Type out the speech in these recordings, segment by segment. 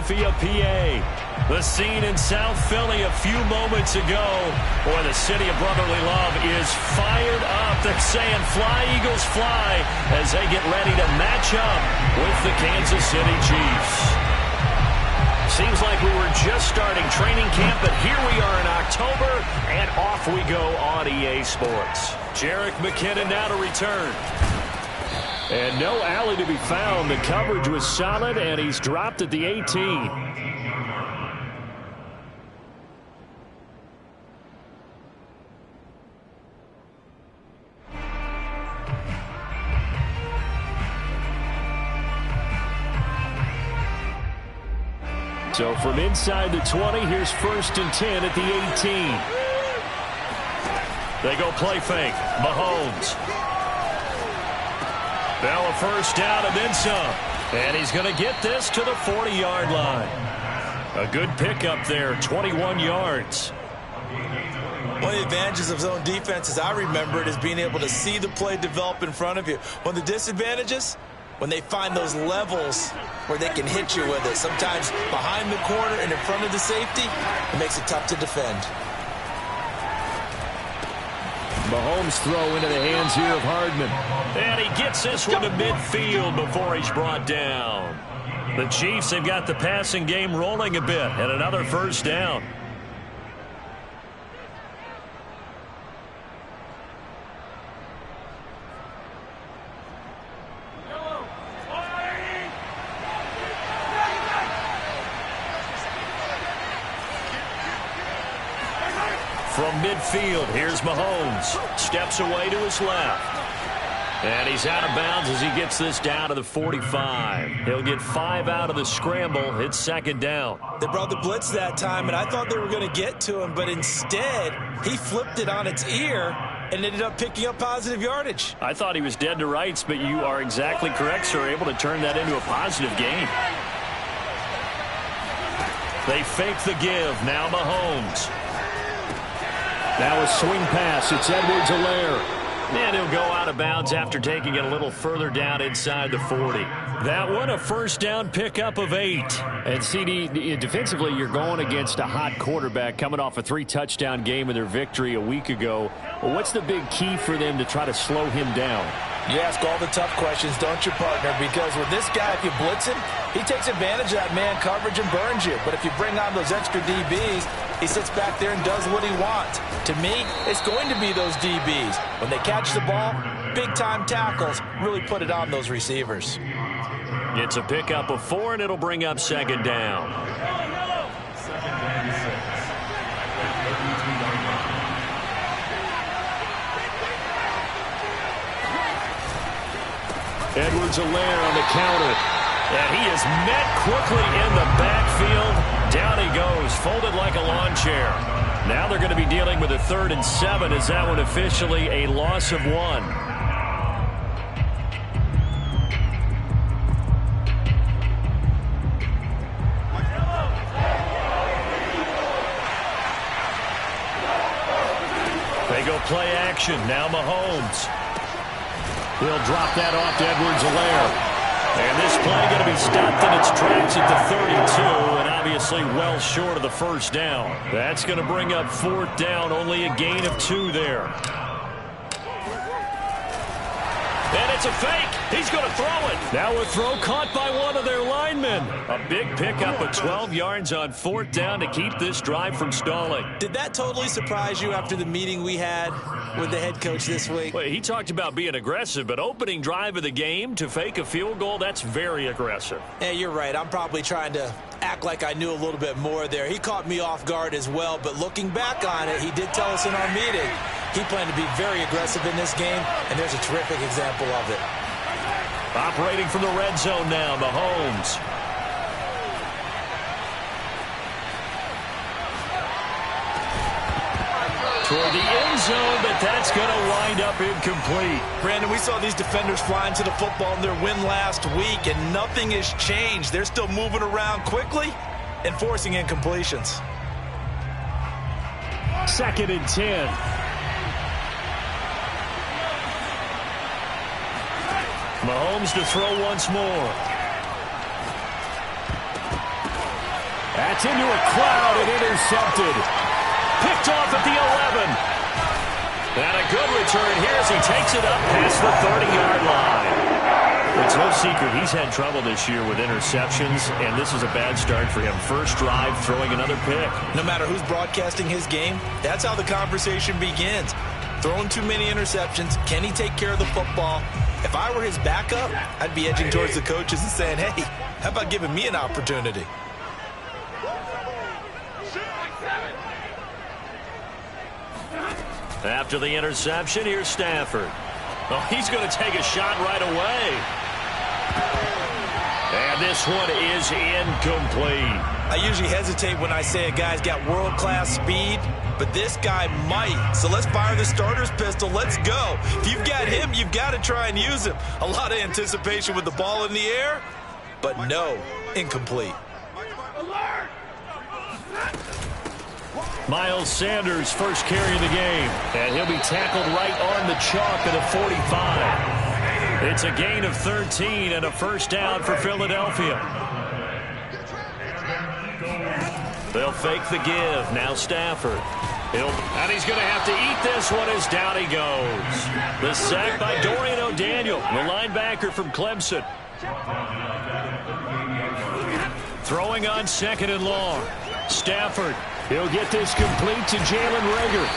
Philadelphia, PA. The scene in South Philly a few moments ago. Boy, the city of brotherly love is fired up. They're saying fly, Eagles, fly, as they get ready to match up with the Kansas City Chiefs. Seems like we were just starting training camp, but here we are in October, and off we go on EA Sports. Jerick McKinnon now to return. And no alley to be found. The coverage was solid, and he's dropped at the 18. So from inside the 20, here's 1st and 10 at the 18. They go play fake. Mahomes. Now a first down and then some. And he's going to get this to the 40-yard line. A good pickup there, 21 yards. One of the advantages of zone defense, as I remember it, is being able to see the play develop in front of you. One of the disadvantages, when they find those levels where they can hit you with it. Sometimes behind the corner and in front of the safety, it makes it tough to defend. Mahomes throw into the hands here of Hardman. And he gets this one to midfield before he's brought down. The Chiefs have got the passing game rolling a bit, and another first down. From midfield, here's Mahomes. Steps away to his left. And he's out of bounds as he gets this down to the 45. He'll get 5 out of the scramble. It's 2nd down. They brought the blitz that time, and I thought they were going to get to him, but instead, he flipped it on its ear and ended up picking up positive yardage. I thought he was dead to rights, but you are exactly correct, sir. Able to turn that into a positive gain. They fake the give. Now Mahomes. Now a swing pass. It's Edwards-Helaire. And he'll go out of bounds after taking it a little further down inside the 40. That one a first down pickup of 8. And CD, defensively, you're going against a hot quarterback coming off a 3-touchdown game in their victory a week ago. Well, what's the big key for them to try to slow him down? You ask all the tough questions, don't you, partner? Because with this guy, if you blitz him, he takes advantage of that man coverage and burns you. But if you bring on those extra DBs, he sits back there and does what he wants. To me, it's going to be those DBs. When they catch the ball, big-time tackles really put it on those receivers. It's a pickup of 4, and it'll bring up 2nd down. Edwards-Helaire on the counter. And he is met quickly in the backfield. Down he goes, folded like a lawn chair. Now they're going to be dealing with a 3rd and 7. Is that one officially a loss of 1? They go play action. Now Mahomes. He'll drop that off to Edwards-Helaire. And this play going to be stopped in its tracks at the 32, and obviously well short of the first down. That's going to bring up 4th down, only a gain of 2 there. And it's a fake. He's going to throw it. Now a throw caught by one of their linemen. A big pickup of 12 yards on 4th down to keep this drive from stalling. Did that totally surprise you after the meeting we had with the head coach this week? Well, he talked about being aggressive, but opening drive of the game to fake a field goal, that's very aggressive. Yeah, you're right. I'm probably trying to act like I knew a little bit more there. He caught me off guard as well, but looking back on it, he did tell us in our meeting he planned to be very aggressive in this game, and there's a terrific example of it. Operating from the red zone now, Mahomes. Toward the end zone, but that's going to wind up incomplete. Brandon, we saw these defenders flying to the football in their win last week, and nothing has changed. They're still moving around quickly and forcing incompletions. 2nd and 10. Mahomes to throw once more. That's into a crowd and intercepted. Picked off at the 11. And a good return here as he takes it up past the 30-yard line. It's no secret he's had trouble this year with interceptions, and this is a bad start for him. First drive, throwing another pick. No matter who's broadcasting his game, that's how the conversation begins. Throwing too many interceptions. Can he take care of the football? If I were his backup, I'd be edging towards the coaches and saying, hey, how about giving me an opportunity? After the interception, here's Stafford. Oh, he's going to take a shot right away. And this one is incomplete. I usually hesitate when I say a guy's got world-class speed, but this guy might. So let's fire the starter's pistol. Let's go. If you've got him, you've got to try and use him. A lot of anticipation with the ball in the air, but no, incomplete. Miles Sanders first carry of the game, and he'll be tackled right on the chalk at the 45. It's a gain of 13 and a first down for Philadelphia. They'll fake the give. Now Stafford. And he's going to have to eat this one as down he goes. The sack by Dorian O'Daniel, the linebacker from Clemson. Throwing on second and long. Stafford. He'll get this complete to Jalen Reagor.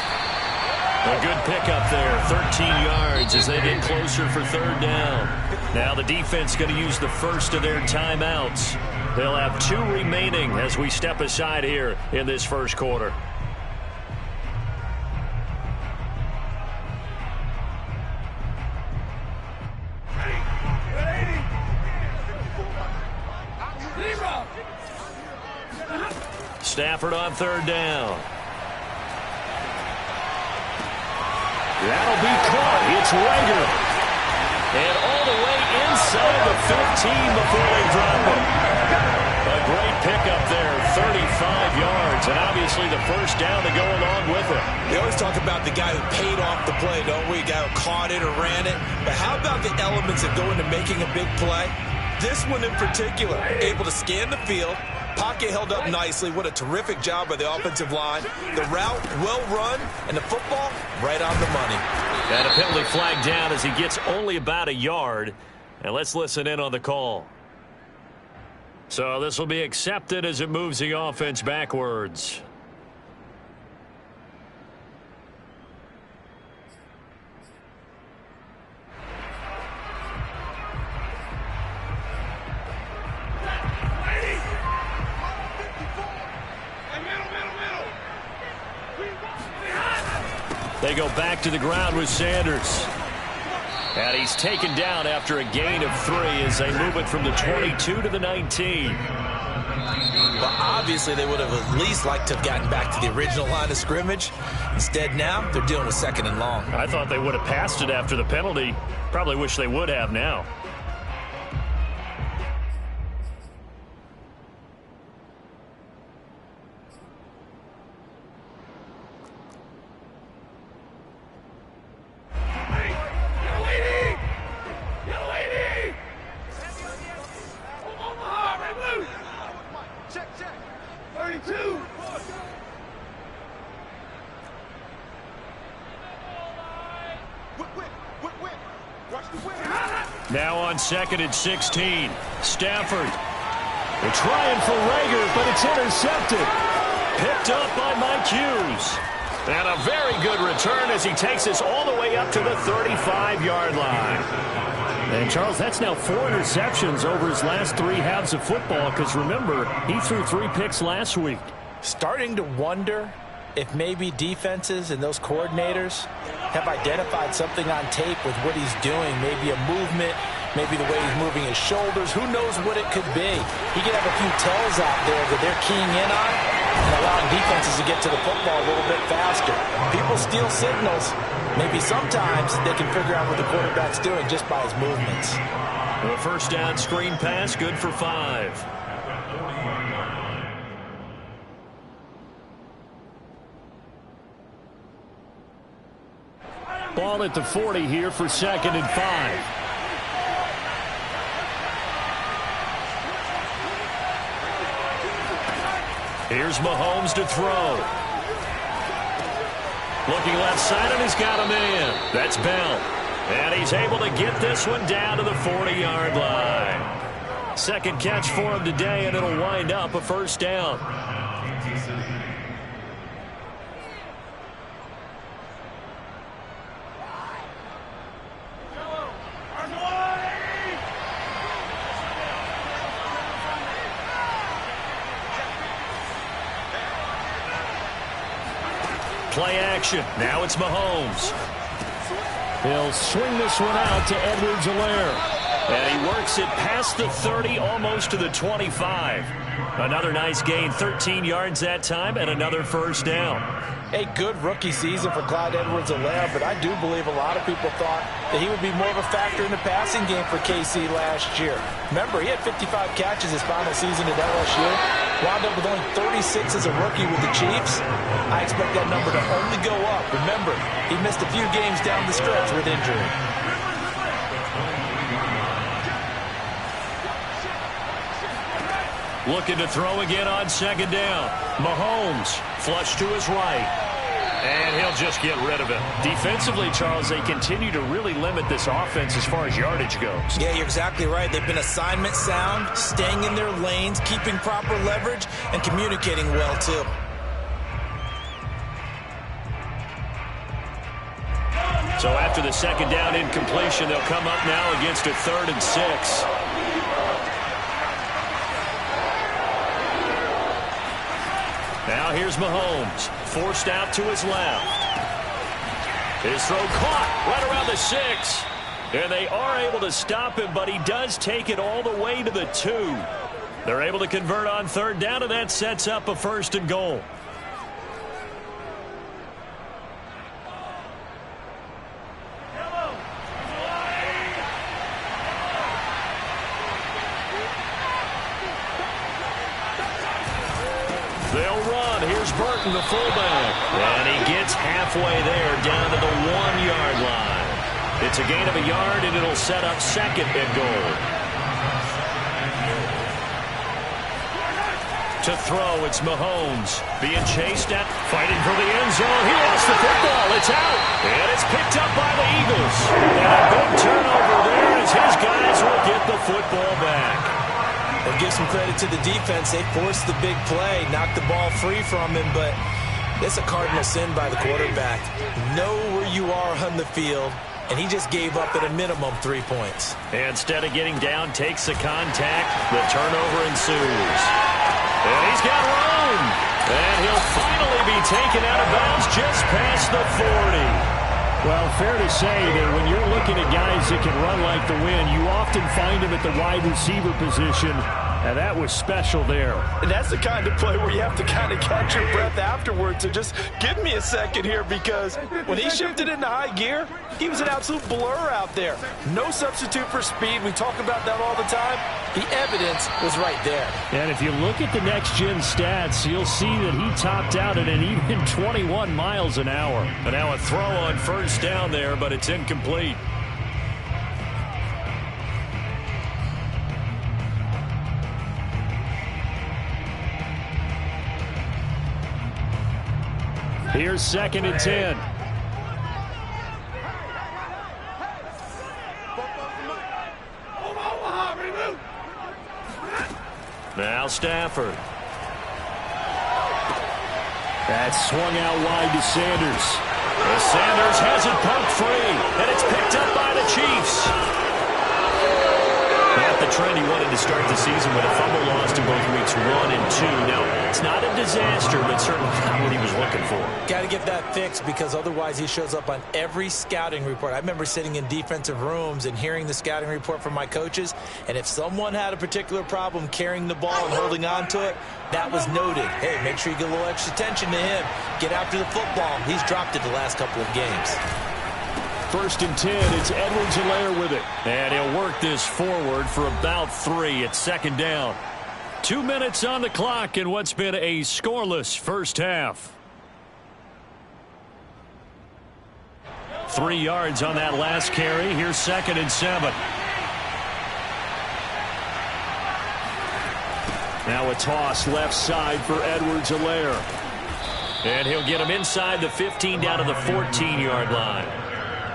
A good pickup there, 13 yards as they get closer for third down. Now the defense going to use the first of their timeouts. They'll have 2 remaining as we step aside here in this first quarter. Stafford on third down. That'll be caught. It's Reagor. And all the way inside the 15 before they drop it. A great pickup there, 35 yards, and obviously the first down to go along with it. We always talk about the guy who paid off the play, don't we? The guy who caught it or ran it. But how about the elements that go into making a big play? This one in particular, able to scan the field, pocket held up nicely. What a terrific job by the offensive line. The route, well run, and the football, right on the money. And a penalty flag down as he gets only about a yard. And let's listen in on the call. So this will be accepted as it moves the offense backwards. They go back to the ground with Sanders. And he's taken down after a gain of 3 as they move it from the 22 to the 19. Well, obviously they would have at least liked to have gotten back to the original line of scrimmage. Instead now, they're dealing with second and long. I thought they would have passed it after the penalty. Probably wish they would have now. Now on second and 16. Stafford. They're trying for Reagor, but it's intercepted. Picked up by Mike Hughes. And a very good return as he takes us all the way up to the 35-yard line. And, Charles, that's now 4 interceptions over his last 3 halves of football because, remember, he threw 3 picks last week. Starting to wonder if maybe defenses and those coordinators have identified something on tape with what he's doing. Maybe a movement, maybe the way he's moving his shoulders. Who knows what it could be? He could have a few tells out there that they're keying in on and allowing defenses to get to the football a little bit faster. People steal signals. Maybe sometimes they can figure out what the quarterback's doing just by his movements. The first down screen pass, good for 5. Ball at the 40 here for second and 5. Here's Mahomes to throw. Looking left side, and he's got a man. That's Bell. And he's able to get this one down to the 40-yard line. Second catch for him today, and it'll wind up a first down. Play action. Now it's Mahomes. He'll swing this one out to Edwards-Helaire. And he works it past the 30, almost to the 25. Another nice gain, 13 yards that time, and another first down. A good rookie season for Clyde Edwards-Helaire, but I do believe a lot of people thought that he would be more of a factor in the passing game for KC last year. Remember, he had 55 catches his final season at LSU. Wound up with only 36 as a rookie with the Chiefs. I expect that number to only go up. Remember, he missed a few games down the stretch with injury. Looking to throw again on second down. Mahomes, flush to his right. And he'll just get rid of it. Defensively, Charles, they continue to really limit this offense as far as yardage goes. Yeah, you're exactly right. They've been assignment sound, staying in their lanes, keeping proper leverage, and communicating well, too. So after the second down incompletion, they'll come up now against a 3rd and 6. Now here's Mahomes, forced out to his left. His throw caught right around the 6. And they are able to stop him, but he does take it all the way to the 2. They're able to convert on 3rd down, and that sets up a 1st and goal. They'll run. Here's Burton, the fullback. And he gets halfway there, down to the 1-yard line. It's a gain of a yard, and it'll set up 2nd and goal. To throw, it's Mahomes. Being chased at, fighting for the end zone. He lost the football. It's out. And it's picked up by the Eagles. And a big turnover there as his guys will get the football back. We'll give some credit to the defense. They forced the big play, knocked the ball free from him, but it's a cardinal sin by the quarterback. Know where you are on the field, and he just gave up at a minimum 3 points. And instead of getting down, takes the contact. The turnover ensues. And he's got room. And he'll finally be taken out of bounds just past the 40. Well, fair to say that when you're looking at guys that can run like the wind, you often find them at the wide receiver position, and that was special there. And that's the kind of play where you have to kind of catch your breath afterwards. So just give me a second here, because when he shifted into high gear, he was an absolute blur out there. No substitute for speed. We talk about that all the time. The evidence was right there. And if you look at the next-gen stats, you'll see that he topped out at an even 21 miles an hour. And now a throw on 1st down there, but it's incomplete. Here's 2nd and 10. Now Stafford. That's swung out wide to Sanders. Sanders has it pumped free, and it's picked up by the Chiefs. Not the trend he wanted to start the season with a fumble loss in both weeks 1 and 2. Now, it's not a disaster, but certainly not what he was looking for. Got to get that fixed, because otherwise he shows up on every scouting report. I remember sitting in defensive rooms and hearing the scouting report from my coaches, and if someone had a particular problem carrying the ball and holding on to it, that was noted. Hey, make sure you get a little extra attention to him. Get after the football. He's dropped it the last couple of games. 1st and 10, it's Edwards-Helaire with it. And he'll work this forward for about 3 at 2nd down. 2 minutes on the clock in what's been a scoreless first half. 3 yards on that last carry. Here's 2nd and 7. Now a toss left side for Edwards-Helaire. And he'll get him inside the 15 down to the 14-yard line.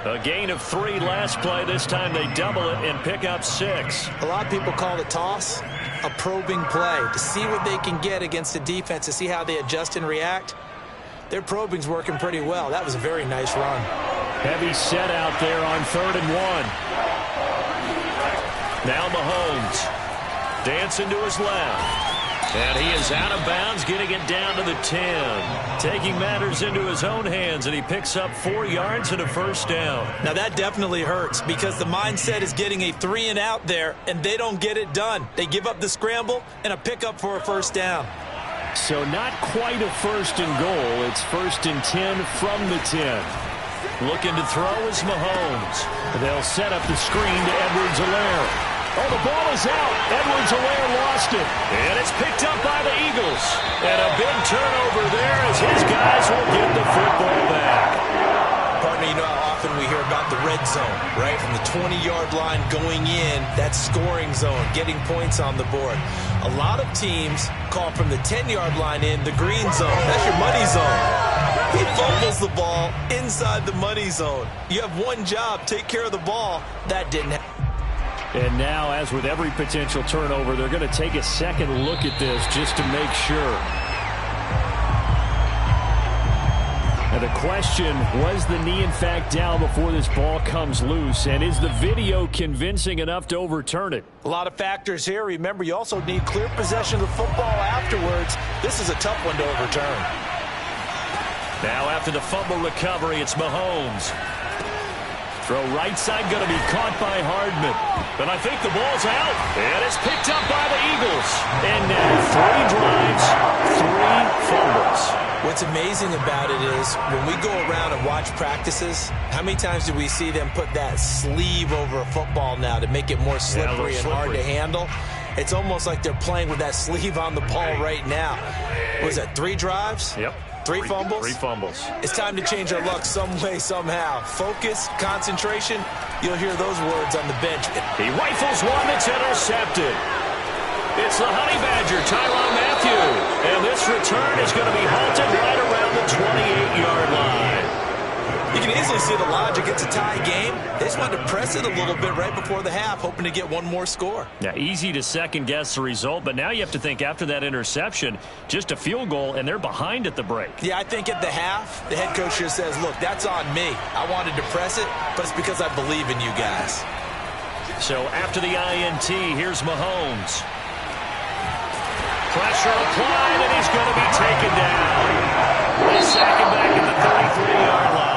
A gain of 3 last play. This time they double it and pick up 6. A lot of people call the toss a probing play to see what they can get against the defense, to see how they adjust and react. Their probing's working pretty well. That was a very nice run. Heavy set out there on 3rd and 1. Now Mahomes dancing to his left. And he is out of bounds, getting it down to the 10. Taking matters into his own hands, and he picks up 4 yards and a first down. Now that definitely hurts because the mindset is getting a 3 and out there, and they don't get it done. They give up the scramble and a pickup for a first down. So not quite a 1st and goal. It's 1st and 10 from the 10. Looking to throw is Mahomes. They'll set up the screen to Edwards-Helaire. Oh, the ball is out. Edwards-Helaire lost it. And it's picked up by the Eagles. And a big turnover there as his guys will get the football back. Partner, you know how often we hear about the red zone, right? From the 20-yard line going in, that scoring zone, getting points on the board. A lot of teams call from the 10-yard line in the green zone. That's your money zone. He fumbles the ball inside the money zone. You have one job, take care of the ball. That didn't happen. And now, as with every potential turnover, they're going to take a second look at this just to make sure. And the question, was the knee in fact down before this ball comes loose? And is the video convincing enough to overturn it? A lot of factors here. Remember, you also need clear possession of the football afterwards. This is a tough one to overturn. Now after the fumble recovery, it's Mahomes. Throw right side, going to be caught by Hardman. But I think the ball's out. And it's picked up by the Eagles. And now 3 drives, 3 fumbles. What's amazing about it is when we go around and watch practices, how many times do we see them put that sleeve over a football now to make it more slippery and hard to handle? It's almost like they're playing with that sleeve on the ball right now. What was that, 3 drives? Yep. 3 fumbles? 3 fumbles. It's time to change our luck some way, somehow. Focus, concentration, you'll hear those words on the bench. He rifles one that's intercepted. It's the Honey Badger, Tyrann Mathieu. And this return is going to be halted right around the 28-yard line. You can easily see the logic. It's a tie game. They just wanted to press it a little bit right before the half, hoping to get one more score. Yeah, easy to second-guess the result, but now you have to think after that interception, just a field goal, and they're behind at the break. Yeah, I think at the half, the head coach just says, look, that's on me. I wanted to press it, but it's because I believe in you guys. So after the INT, here's Mahomes. Pressure applied, and he's going to be taken down. They sack him back at the 33-yard line.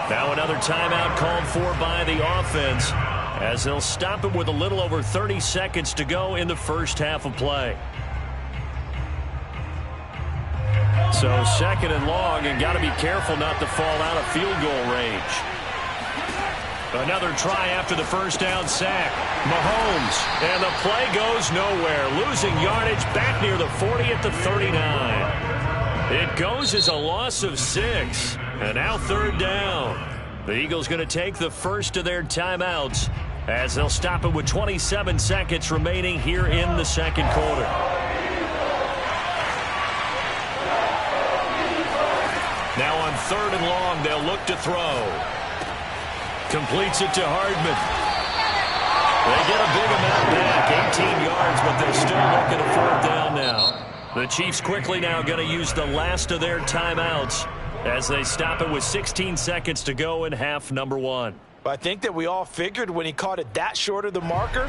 Now another timeout called for by the offense as they'll stop it with a little over 30 seconds to go in the first half of play. So 2nd and long, and got to be careful not to fall out of field goal range. Another try after the first down sack. Mahomes, and the play goes nowhere. Losing yardage back near the 40 at the 39. It goes as a loss of 6. And now 3rd down. The Eagles going to take the first of their timeouts as they'll stop it with 27 seconds remaining here in the second quarter. Now on 3rd and long, they'll look to throw. Completes it to Hardman. They get a big amount back, 18 yards, but they're still looking at 4th down now. The Chiefs quickly now going to use the last of their timeouts as they stop it with 16 seconds to go in half number 1. I think that we all figured when he caught it that short of the marker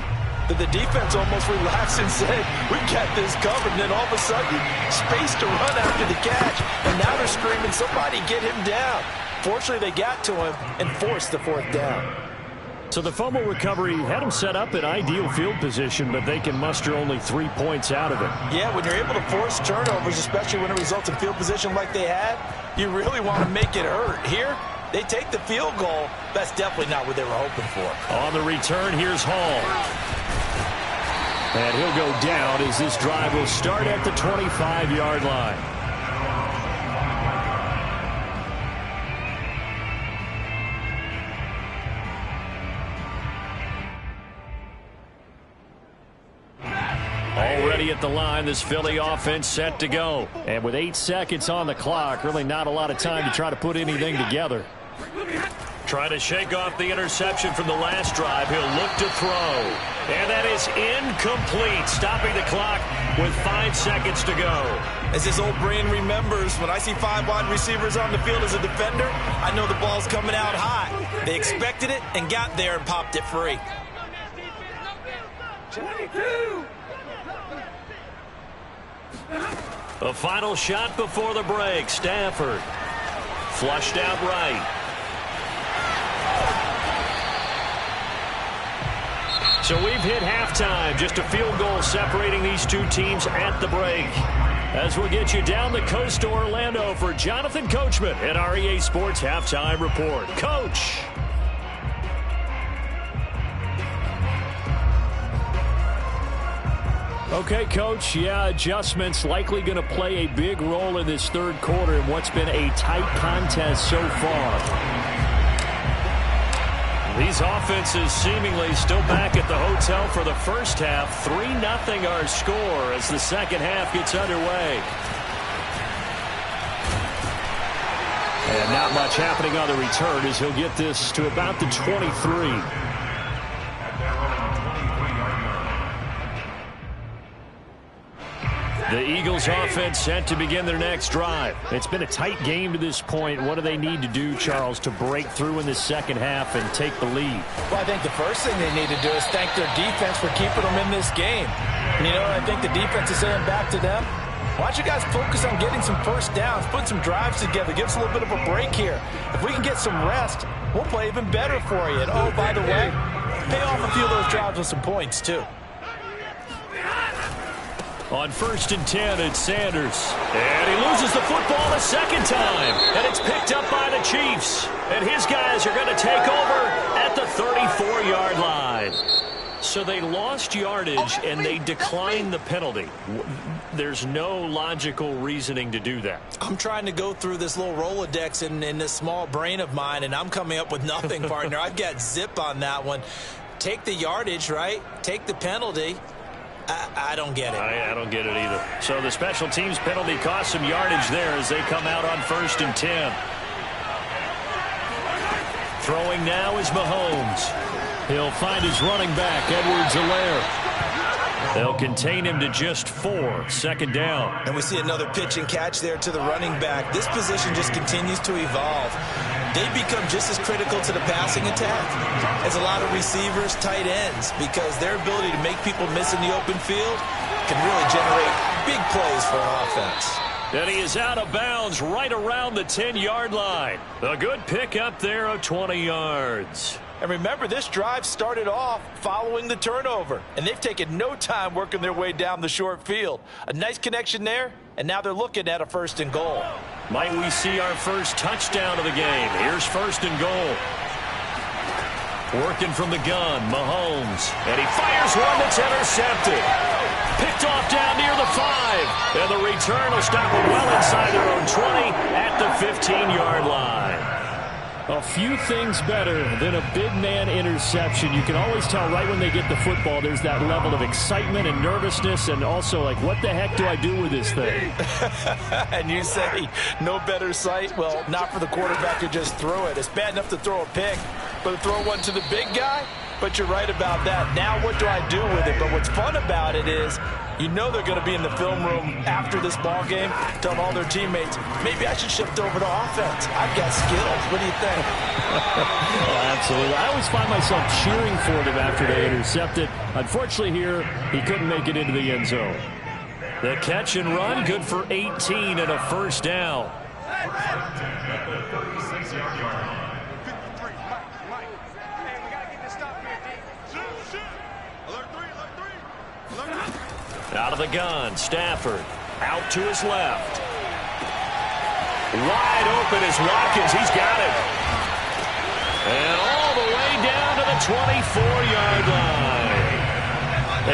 that the defense almost relaxed and said, we got this covered. And then all of a sudden, space to run after the catch. And now they're screaming, somebody get him down. Fortunately, they got to him and forced the 4th down. So the fumble recovery had them set up in ideal field position, but they can muster only 3 points out of it. Yeah, when you're able to force turnovers, especially when it results in field position like they had, you really want to make it hurt. Here, they take the field goal. That's definitely not what they were hoping for. On the return, here's Hall. And he'll go down as this drive will start at the 25-yard line. Already at the line. This Philly offense set to go. And with 8 seconds on the clock, really not a lot of time to try to put anything together. Trying to shake off the interception from the last drive. He'll look to throw. And that is incomplete, stopping the clock with 5 seconds to go. As his old brain remembers, when I see 5 wide receivers on the field as a defender, I know the ball's coming out high. They expected it and got there and popped it free. A final shot before the break. Stafford flushed out right. So we've hit halftime. Just a field goal separating these two teams at the break. As we'll get you down the coast to Orlando for Jonathan Coachman at our EA Sports Halftime Report. Coach. Okay, Coach, yeah, adjustments likely going to play a big role in this third quarter in what's been a tight contest so far. These offenses seemingly still back at the hotel for the first half. 3-0 our score as the second half gets underway. And not much happening on the return as he'll get this to about the 23. The Eagles offense set to begin their next drive. It's been a tight game to this point. What do they need to do, Charles, to break through in the second half and take the lead? Well, I think the first thing they need to do is thank their defense for keeping them in this game. And, I think the defense is saying back to them, why don't you guys focus on getting some first downs, put some drives together, give us a little bit of a break here. If we can get some rest, we'll play even better for you. And, oh, by the way, pay off a few of those drives with some points, too. On 1st and 10, it's Sanders. And he loses the football a second time. And it's picked up by the Chiefs. And his guys are going to take over at the 34-yard line. So they lost yardage, and they declined the penalty. There's no logical reasoning to do that. I'm trying to go through this little Rolodex in this small brain of mine, and I'm coming up with nothing, partner. I've got zip on that one. Take the yardage, right? Take the penalty. I don't get it. I don't get it either. So the special teams penalty cost some yardage there as they come out on 1st and 10. Throwing now is Mahomes. He'll find his running back, Edwards-Helaire. They'll contain him to just 4. 2nd down. And we see another pitch and catch there to the running back. This position just continues to evolve. They become just as critical to the passing attack as a lot of receivers, tight ends, because their ability to make people miss in the open field can really generate big plays for an offense. And he is out of bounds right around the 10-yard line. A good pick up there of 20 yards. And remember, this drive started off following the turnover, and they've taken no time working their way down the short field. A nice connection there, and now they're looking at a 1st and goal. Might we see our first touchdown of the game? Here's 1st and goal. Working from the gun, Mahomes. And he fires one that's intercepted. Picked off down near the 5. And the return will stop it well inside their own 20 at the 15-yard line. A few things better than a big man interception. You can always tell right when they get the football, there's that level of excitement and nervousness, and also like, what the heck do I do with this thing? And you say no better sight? Well, not for the quarterback to just throw it. It's bad enough to throw a pick, but to throw one to the big guy? But you're right about that. Now what do I do with it? But what's fun about it is, you know they're going to be in the film room after this ball game, telling all their teammates, maybe I should shift over to offense. I've got skills. What do you think? Oh, absolutely. I always find myself cheering for them after they intercept it. Unfortunately here, he couldn't make it into the end zone. The catch and run, good for 18 and a 1st down. Out of the gun, Stafford. Out to his left. Wide open is Watkins. He's got it. And all the way down to the 24-yard line.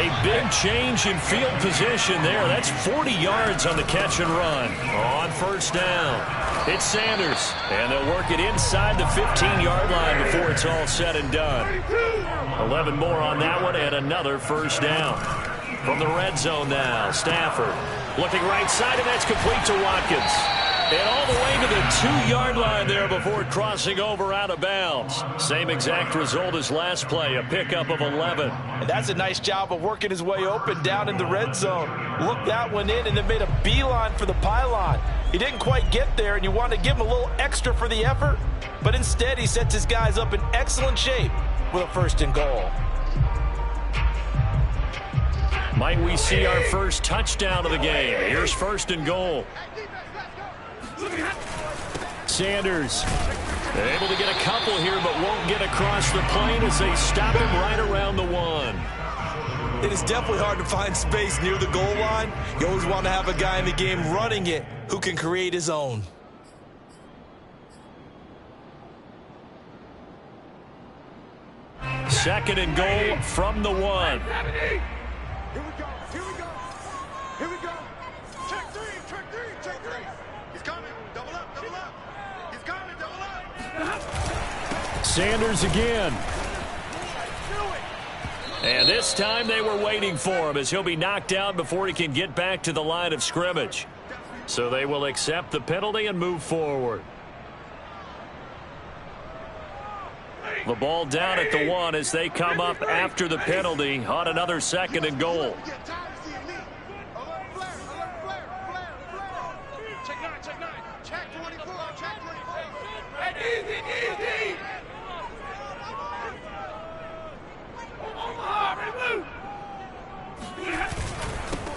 A big change in field position there. That's 40 yards on the catch and run. On 1st down, it's Sanders. And they'll work it inside the 15-yard line before it's all said and done. 11 more on that one and another 1st down. From the red zone now, Stafford looking right side, and that's complete to Watkins. And all the way to the 2-yard line there before crossing over out of bounds. Same exact result as last play, a pickup of 11. And that's a nice job of working his way open down in the red zone. Looked that one in and then made a beeline for the pylon. He didn't quite get there, and you want to give him a little extra for the effort. But instead, he sets his guys up in excellent shape with a 1st and goal. Might we see our first touchdown of the game? Here's 1st and goal. Sanders able to get a couple here, but won't get across the plane as they stop him right around the 1. It is definitely hard to find space near the goal line. You always want to have a guy in the game running it who can create his own. Second and goal from the 1. Here we go. Here we go. Here we go. Check 3. Check 3. Check 3. He's coming. Double up. Double up. He's coming. Double up. Sanders again. And this time they were waiting for him as he'll be knocked out before he can get back to the line of scrimmage. So they will accept the penalty and move forward. The ball down at the 1 as they come up after the penalty on another 2nd and goal.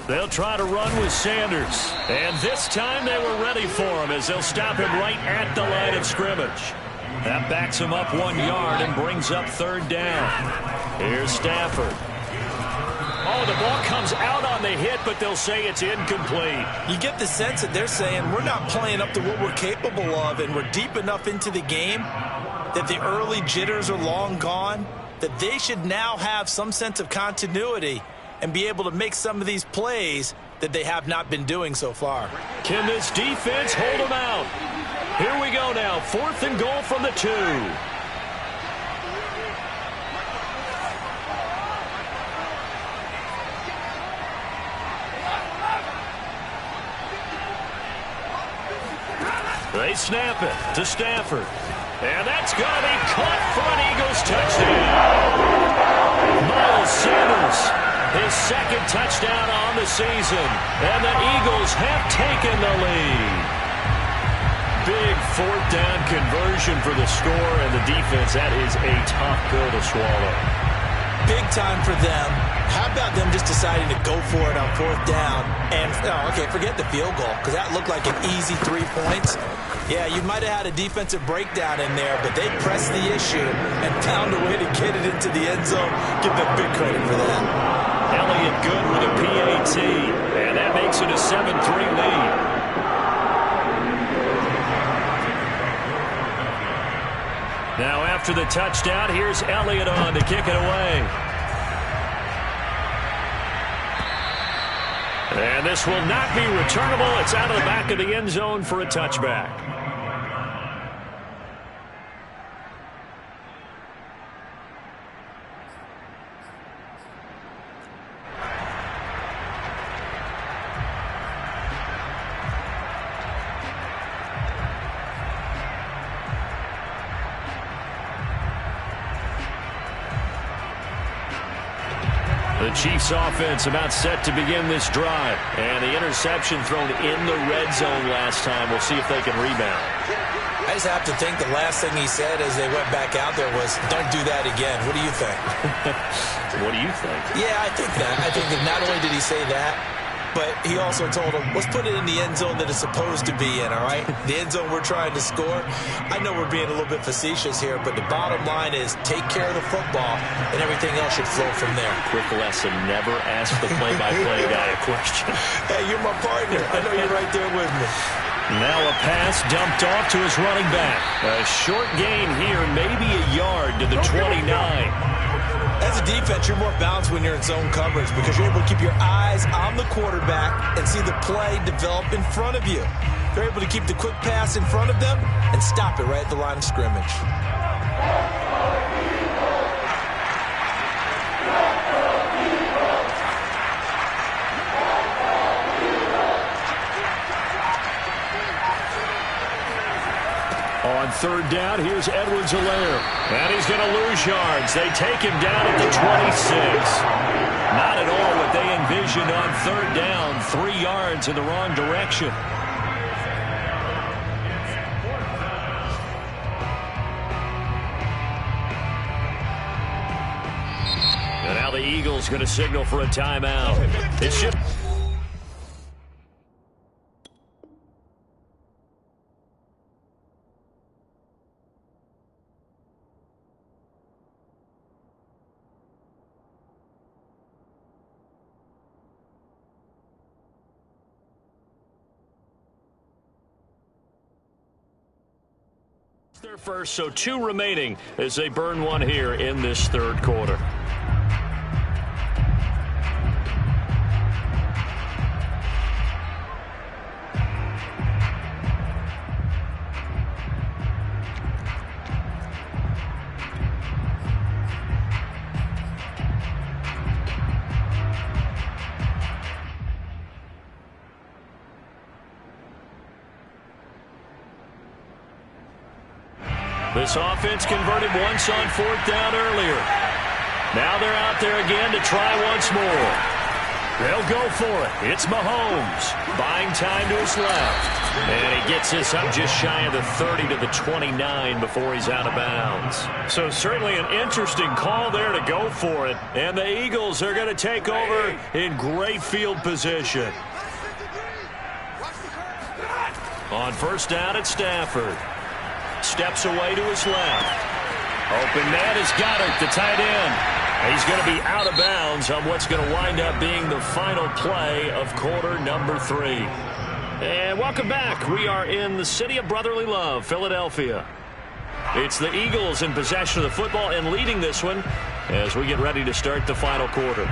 They'll try to run with Sanders. And this time they were ready for him as they'll stop him right at the line of scrimmage. That backs him up 1 yard and brings up 3rd down. Here's Stafford. Oh, the ball comes out on the hit, but they'll say it's incomplete. You get the sense that they're saying we're not playing up to what we're capable of, and we're deep enough into the game that the early jitters are long gone, that they should now have some sense of continuity and be able to make some of these plays that they have not been doing so far. Can this defense hold them out? Here we go now, 4th and goal from the 2. They snap it to Stafford. And that's going to be caught for an Eagles touchdown. Miles Sanders, his 2nd touchdown on the season. And the Eagles have taken the lead. Big 4th down conversion for the score, and the defense, that is a tough pill to swallow. Big time for them. How about them just deciding to go for it on 4th down? And, okay, forget the field goal, because that looked like an easy 3 points. Yeah, you might have had a defensive breakdown in there, but they pressed the issue and found a way to get it into the end zone. Give them big credit for that. Elliott good with a PAT, and that makes it a 7-3 lead. Now after the touchdown, here's Elliott on to kick it away. And this will not be returnable. It's out of the back of the end zone for a touchback. The Chiefs offense about set to begin this drive. And the interception thrown in the red zone last time. We'll see if they can rebound. I just have to think the last thing he said as they went back out there was, don't do that again. What do you think? What do you think? Yeah, I think that. I think that not only did he say that, but he also told him, let's put it in the end zone that it's supposed to be in, all right? The end zone we're trying to score. I know we're being a little bit facetious here, but the bottom line is take care of the football, and everything else should flow from there. Quick lesson, never ask the play-by-play guy a question. Hey, you're my partner. I know you're right there with me. Now a pass dumped off to his running back. A short gain here, maybe a yard to the 29. As a defense, you're more balanced when you're in zone coverage because you're able to keep your eyes on the quarterback and see the play develop in front of you. They're able to keep the quick pass in front of them and stop it right at the line of scrimmage. On third down, here's Edwards-Helaire. And he's going to lose yards. They take him down at the 26. Not at all what they envisioned on third down. 3 yards in the wrong direction. And now the Eagles going to signal for a timeout. It should... Their first, so 2 remaining as they burn one here in this third quarter. This offense converted once on fourth down earlier. Now they're out there again to try once more. They'll go for it. It's Mahomes. Buying time to his left. And he gets this up just shy of the 30 to the 29 before he's out of bounds. So certainly an interesting call there to go for it. And the Eagles are going to take over in great field position. On first down at Stafford. Steps away to his left. Open man is Goddard, the tight end. He's going to be out of bounds on what's going to wind up being the final play of quarter number 3. And welcome back. We are in the city of brotherly love, Philadelphia. It's the Eagles in possession of the football and leading this one as we get ready to start the final quarter.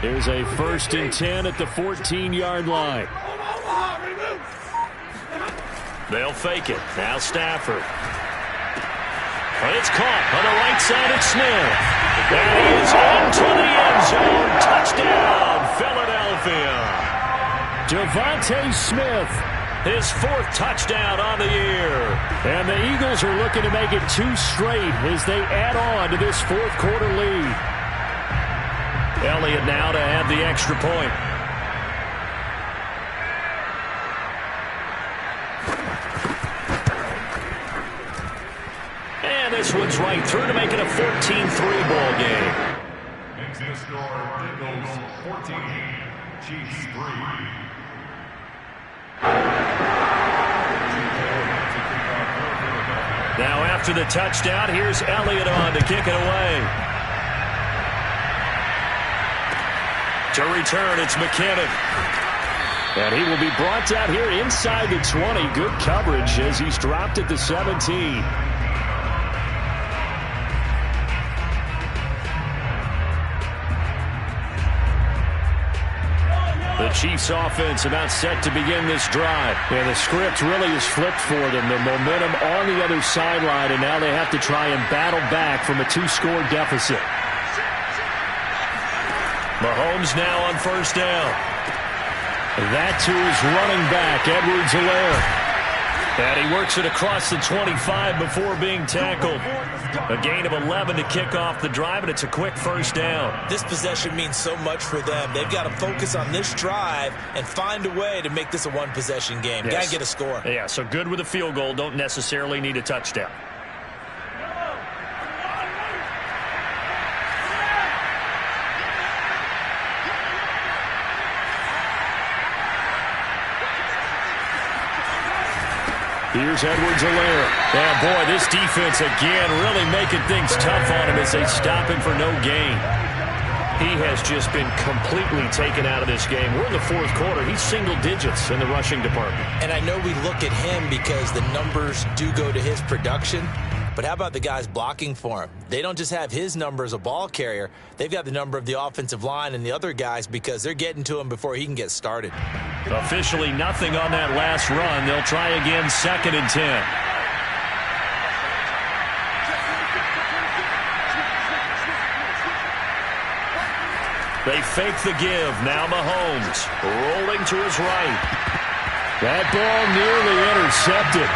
Here's a 1st and 10 at the 14-yard line. They'll fake it. Now Stafford. But it's caught on the right side of Smith. That is into the end zone. Touchdown, Philadelphia. Devontae Smith, his 4th touchdown on the year. And the Eagles are looking to make it 2 straight as they add on to this 4th quarter lead. Elliott now to add the extra point. And this one's right through to make it a 14-3 ball game. Makes the score Eagles 14, Chiefs 3. Now after the touchdown, here's Elliott on to kick it away. To return, it's McKinnon. And he will be brought down here inside the 20. Good coverage as he's dropped at the 17. The Chiefs offense about set to begin this drive. And the script really is flipped for them. The momentum on the other sideline, and now they have to try and battle back from a 2-score deficit. Mahomes now on first down. That to his running back, Edwards-Helaire. And he works it across the 25 before being tackled. A gain of 11 to kick off the drive, and it's a quick first down. This possession means so much for them. They've got to focus on this drive and find a way to make this a one-possession game. Yes. Got to get a score. Yeah, so good with a field goal. Don't necessarily need a touchdown. Here's Edwards-Helaire. And boy, this defense again really making things tough on him as they stop him for no gain. He has just been completely taken out of this game. We're in the 4th quarter. He's single digits in the rushing department. And I know we look at him because the numbers do go to his production. But how about the guys blocking for him? They don't just have his number as a ball carrier. They've got the number of the offensive line and the other guys because they're getting to him before he can get started. Officially nothing on that last run. They'll try again, 2nd and 10. They fake the give. Now Mahomes rolling to his right. That ball nearly intercepted.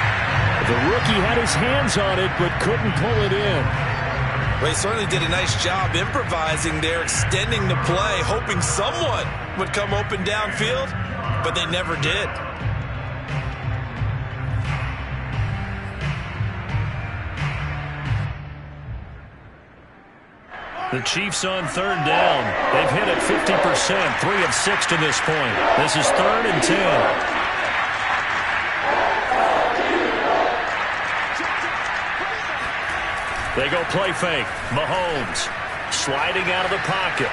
The rookie had his hands on it but couldn't pull it in. Well, he certainly did a nice job improvising there, extending the play, hoping someone would come open downfield, but they never did. The Chiefs on third down. They've hit it 50%, 3 of 6 to this point. This is 3rd and 10. They go play fake. Mahomes sliding out of the pocket.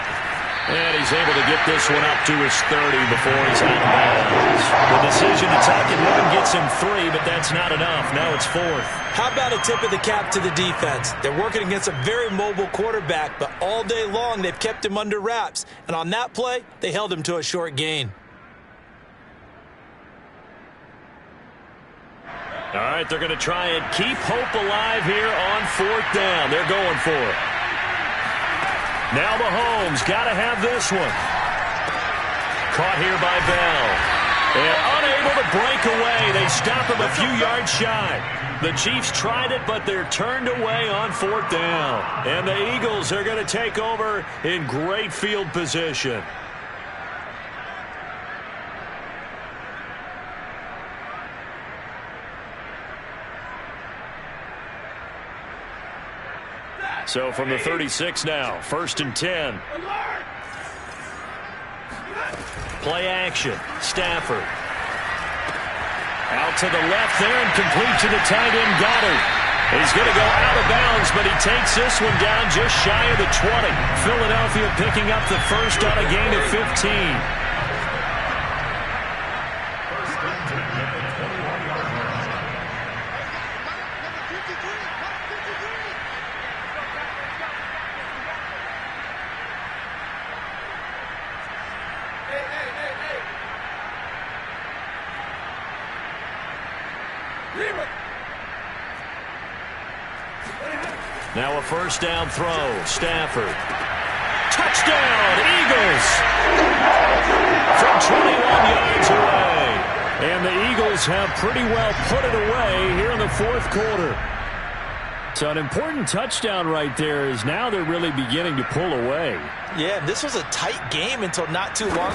And he's able to get this one up to his 30 before he's out of bounds. The decision to tuck and run gets him 3, but that's not enough. Now it's 4th. How about a tip of the cap to the defense? They're working against a very mobile quarterback, but all day long they've kept him under wraps. And on that play, they held him to a short gain. All right, they're going to try and keep hope alive here on 4th down. They're going for it. Now Mahomes got to have this one. Caught here by Bell. And unable to break away. They stop him a few yards shy. The Chiefs tried it, but they're turned away on 4th down. And the Eagles are going to take over in great field position. So from the 36 now, 1st and 10. Play action. Stafford. Out to the left there and complete to the tight end Goddard. He's going to go out of bounds, but he takes this one down just shy of the 20. Philadelphia picking up the first on a gain of 15. Now a first down throw. Stafford. Touchdown, Eagles! From 21 yards away. And the Eagles have pretty well put it away here in the 4th quarter. So an important touchdown right there is now they're really beginning to pull away. Yeah, this was a tight game until not too long